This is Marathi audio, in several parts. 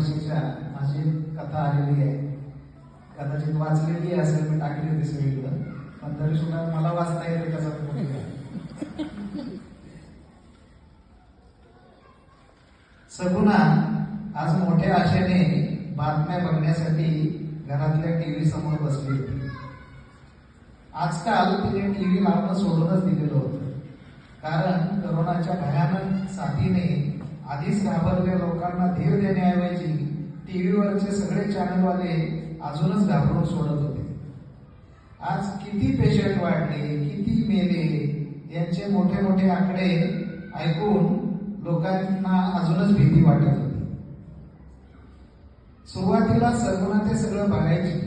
वर्षीच्या माझी कथा आलेली आहे. कदाचित वाचलेली असेल, मी टाकली होती सगळीकडं, पण तरी सुद्धा मला वाचता येते त्याचा सगुणा आज मोठ्या आशेने बातम्या बघण्यासाठी घरातल्या टीव्ही समोर बसली होती. आजकाल तिने टीव्ही लावणं सोडूनच दिलेलं होतं, कारण करोनाच्या भयानक साथीने आधीच घाबरलेल्या लोकांना धीर देण्याऐवजी टीव्हीवरचे सगळे चॅनलवाले अजूनच घाबरून सोडत होते. आज किती पेशंट वाढले, किती मेले यांचे मोठे मोठे आकडे ऐकून लोकांना अजूनच भीती वाटत होती. सुरुवातीला सगुणा ते सगळं बघायची,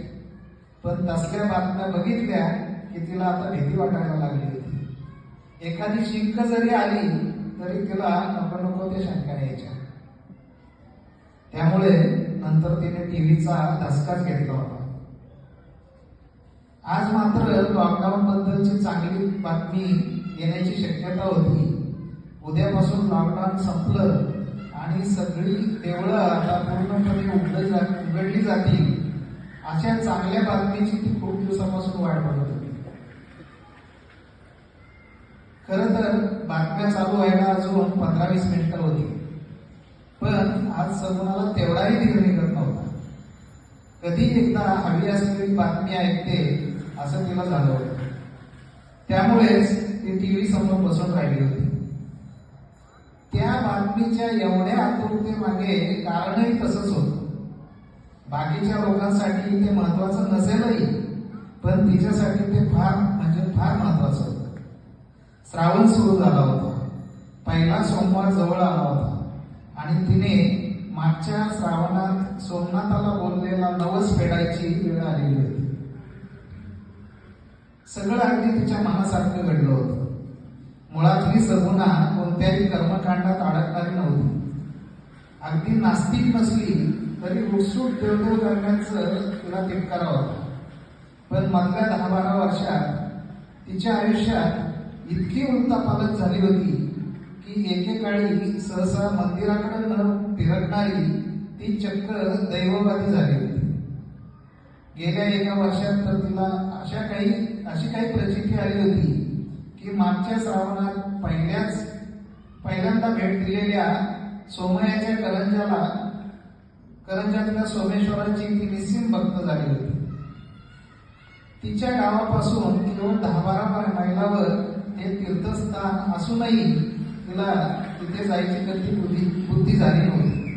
पण तसल्या बातम्या बघितल्या की तिला आता भीती वाटायला लागली होती. एखादी शिंक जरी आली तरी तिला नको नको ते शंका यायच्या. त्यामुळे नंतर तिने टीव्हीचा धसकाच घेतला होता. आज मात्र लॉकडाऊन बद्दलची चांगली बातमी येण्याची शक्यता होती. उद्यापासून लॉकडाऊन संपलं आणि सगळी देवळं आता पूर्णपणे उघडली जातील अशा चांगल्या बातमीची ती खूप दिवसापासून वाट बघत होती. खरं तर बातम्या चालू व्हायला अजून 15-20 मिनिटं होती, पण आज सगुणाला तेवढाही धीर निघत नव्हता. कधी एकदा हवी असलेली बातमी ऐकते असं तिला झालं होतं. त्यामुळेच ती टीव्ही समोर बसून राहिली होती. त्या बातमीच्या एवढ्या आतुरतेमागे कारणही तसंच होतं. बाकीच्या लोकांसाठी ते महत्वाचं नसेलही, पण तिच्यासाठी ते फार फार महत्वाचं होतं. श्रावण सुरू झाला होता. पहिला सोमवार जवळ आला होता आणि तिने मागच्या श्रावणात सोमनाथाला बोललेला नवस फेडायची वेळ आलेली होती. सगळं अगदी तिच्या मनासारखं घडलं होतं. मुळातली सगुणा कोणत्याही कर्मकांडात अडकणारी नव्हती. अगदी नास्तिक नसली तरी उत्सुक देवदेव करण्याचं तिला तिटकारा होता. पण मधल्या 10-12 वर्षात तिच्या आयुष्यात इतकी उलथापालथ झाली होती की एकेकाळी सहसा मंदिराकडे न फिरकणारी ती चक्क दैववादी झाली होती. गेल्या एका वर्षात तर तिला अशी काही प्रचिती आली होती की मागच्या श्रावणात पहिल्यांदा भेट दिलेल्या सोमयाच्या करंजातल्या सोमेश्वराची ती निस्सीम भक्त झाली होती. तिच्या गावापासून केवळ 10-12 मैलावर हे तीर्थस्थान असूनही तिला तिथे जायची कधी बुद्धी झाली नव्हती.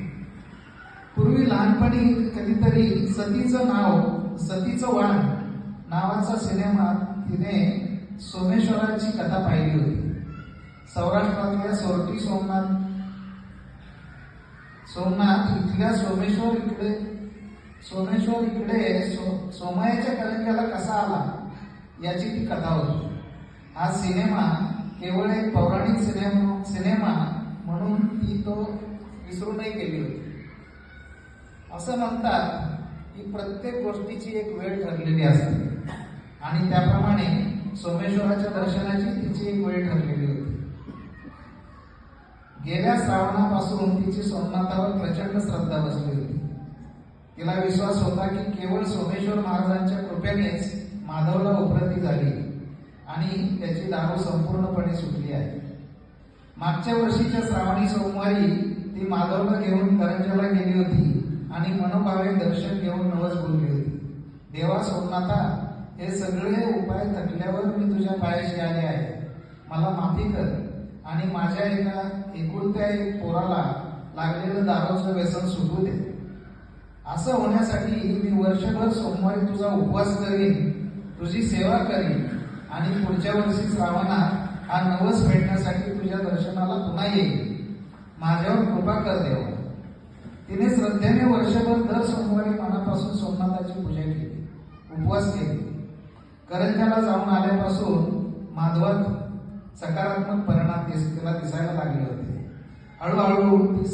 पूर्वी लहानपणी कधीतरी सतीचं वाण नावाचा सिनेमा तिने सोमेश्वराची कथा पाहिली होती. सौराष्ट्रातल्या सोरटी सोमनाथ इथल्या सोमेश्वर इकडे सोमयाच्या करंजाला कसा आला याची ती कथा होती. हा सिनेमा केवळ एक पौराणिक सिनेमा म्हणून ती तो विसरूनही गेली होती. असं म्हणतात की प्रत्येक गोष्टीची एक वेळ ठरलेली असते आणि त्याप्रमाणे सोमेश्वराच्या दर्शनाची तिची एक वेळ ठरलेली होती. गेल्या श्रावणापासून तिची सोमनाथावर प्रचंड श्रद्धा बसली होती. तिला विश्वास होता की केवळ सोमेश्वर महाराजांच्या कृपेनेच माधवला उपरती झाली आणि त्याची दारू संपूर्णपणे सुटली आहे. मागच्या वर्षीच्या श्रावणी सोमवारी ती माधवला घेऊन करंजाला गेली होती आणि मनोभावे दर्शन घेऊन नवस बोलली होती. देवा सोमनाथा, हे सगळे उपाय थकल्यावर मी तुझ्या पायाशी आले आहे. मला माफी कर आणि माझ्या एकुलत्या एक पोराला लागलेलं दारूचं व्यसन सुटू दे. असं होण्यासाठी मी वर्षभर सोमवारी तुझा उपवास करीन, तुझी सेवा करीन आणि पुढच्या वर्षी श्रावणात हा नवस फेडण्यासाठी तुझ्या दर्शनाला पुन्हा येईल. माझ्यावर कृपा कर देवा. तिने श्रद्धेने वर्षभर दर सोमवारी मनापासून सोमनाथाची पूजा केली, उपवास केले. करंजाला जाऊन आल्यापासून माधवात सकारात्मक परिणाम तिला दिसायला लागले होते. हळूहळू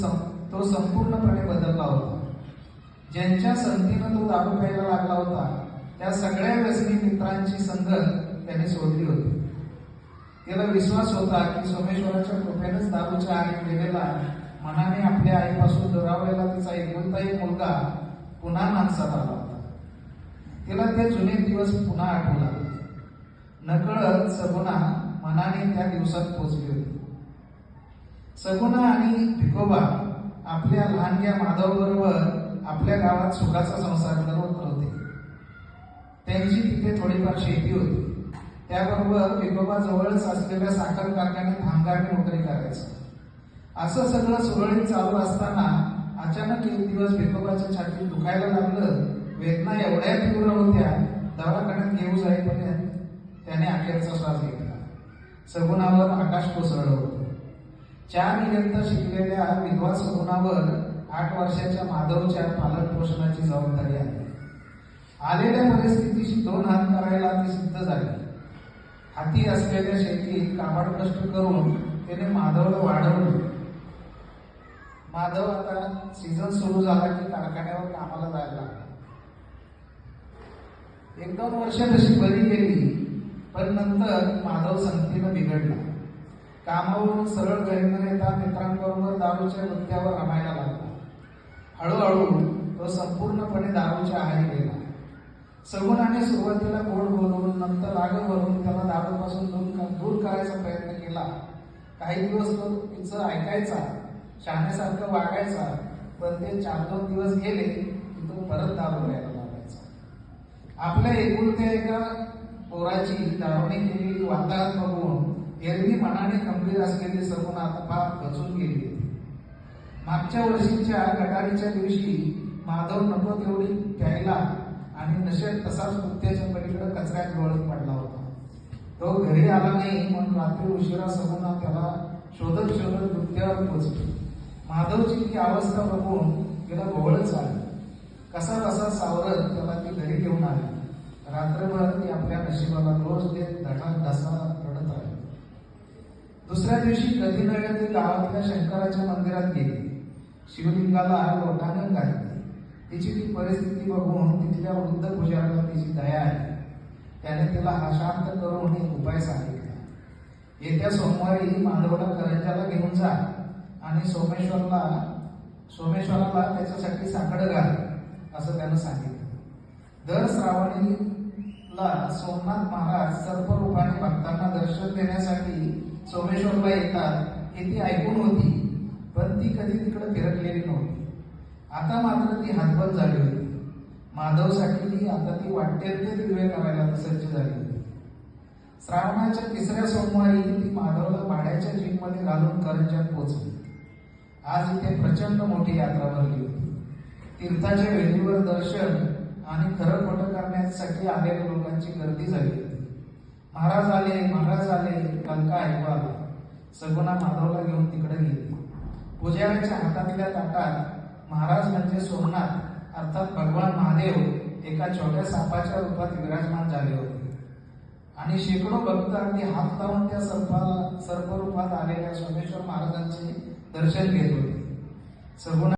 तो संपूर्णपणे बदलला होता. ज्यांच्या संगतीनं तो दारू प्यायला लागला होता त्या सगळ्या व्यसनी मित्रांची संगत त्याने सोडली होती. तिला विश्वास होता की सोमेश्वराच्या कृपेनेच दारूच्या आधी गेलेला मनाने आपल्या आईपासून दुरावलेला तिचा एकुलता एक मुलगा पुन्हा माणसात आला होता. तिला ते जुने दिवस पुन्हा आठवू लागले. नकळत सगुणा मनाने त्या दिवसात पोचली होती. सगुणा आणि भिकोबा आपल्या लहानग्या माधव बरोबर आपल्या गावात सुखाचा संसार करत होते. त्यांची तिथे थोडीफार शेती होती. त्याबरोबर भिकोबा जवळच असलेल्या साखर कारखान्यात कामगारने नोकरी करायचं. असं सगळं सुरळीत चालू असताना अचानक एक दिवस भिकोबाच्या छातीत दुखायला लागलं. वेदना एवढ्या तीव्र होत्या, दवाखान्यात घेऊन जाईपर्यंत त्याने अखेरचा श्वास घेतला. सगुणावर आकाश कोसळलं होतं. 4 इयत्ता शिकलेल्या विधवा सगुणावर 8 वर्षाच्या माधवच्या पालन पोषणाची जबाबदारी आली. आलेल्या परिस्थितीशी 2 हात करायला ती सिद्ध झाली. हाती असलेल्या शेतीत काबाड कष्ट करून त्याने माधवला वाढवलं. माधव आता सीझन सुरू झाला की कारखान्यावर कामाला जायला लागला. 1-2 वर्ष तशी बरी गेली, पण नंतर माधव संगतीनं बिघडला. कामावरून सरळ घरी न येता मित्रांबरोबर दारूच्या गुत्त्यावर रमायला लागला. हळूहळू तो संपूर्णपणे दारूच्या आहारी गेला. सगुणाने सुरुवातीला गोड बोलवून नंतर राग भरून त्याला दारूपासून दूर करायचा प्रयत्न केला. काही दिवस तो तिचं ऐकायचा, शहाण्यासारखं वागायचा, पण ते 4-2 दिवस गेले की तो परत दारू घ्यायला लागायचा. आपल्या एकुलत्या एका पोराची दारूने केलेली वाताहत बघून एरवी मनाने गंभीर असलेली सगुणा आता फार खचून गेली. मागच्या वर्षीच्या गटारीच्या दिवशी माधव नको तेवढी प्यायला आणि नशेत तसाच कुत्त्याच्या पलीकडे कचऱ्यात लोळत पडला होता. तो घरी आला नाही म्हणून रात्री उशिरा सगुणा त्याला शोधत शोधत गुत्त्यावर पोचली. माधवची ती अवस्था बघून तिला भोवळच आली. कसा कसा सावरत त्याला ती घरी घेऊन आली. रात्रभर ती आपल्या नशिबाला दोष देत धसा रडत राहिली. दुसऱ्या दिवशी कधी नव्हे ती गावातल्या शंकराच्या मंदिरात गेली. शिवलिंगाला लोटांगण घातली. तिची ती परिस्थिती बघून तिथल्या वृद्ध पुजाऱ्याला तिची दया आली. त्याने तिला शांत करून एक उपाय सांगितला. येत्या सोमवारी माधवला करंजाला घेऊन जा आणि सोमेश्वराला त्याच्यासाठी साकडं घाल, असं त्यानं सांगितलं. दर श्रावणीला सोमनाथ महाराज सर्परूपाने भक्तांना दर्शन देण्यासाठी सोमेश्वरला येतात हे ती ऐकून होती, पण ती कधी तिकडे फिरकलेली नव्हती. आता मात्र ती हातबल झाली होती. माधवसाठी आता ती वाटेल ते दिवे करायला सज्ज झाली होती. श्रावणाच्या 3ऱ्या सोमवारी ती माधवला भाड्याच्या जीपमध्ये घालून करंजात पोहोचली. आज इथे प्रचंड मोठी यात्रा भरली होती. तीर्थाच्या वेदीवर दर्शन आणि खरं खोटं करण्यासाठी आलेल्या लोकांची गर्दी झाली होती. महाराज आले कलका ऐकू आला. सगुणा माधवला घेऊन तिकडे गेली. पुजाऱ्याच्या हातातल्या ताटात महाराज म्हणजे सोमनाथ अर्थात भगवान महादेव एका छोट्या सापाच्या रूपात विराजमान झाले होते आणि शेकडो भक्त अगदी हात लावून त्या सर्परूपात आलेल्या सोमेश्वर महाराजांचे दर्शन घेत होते. सगुणा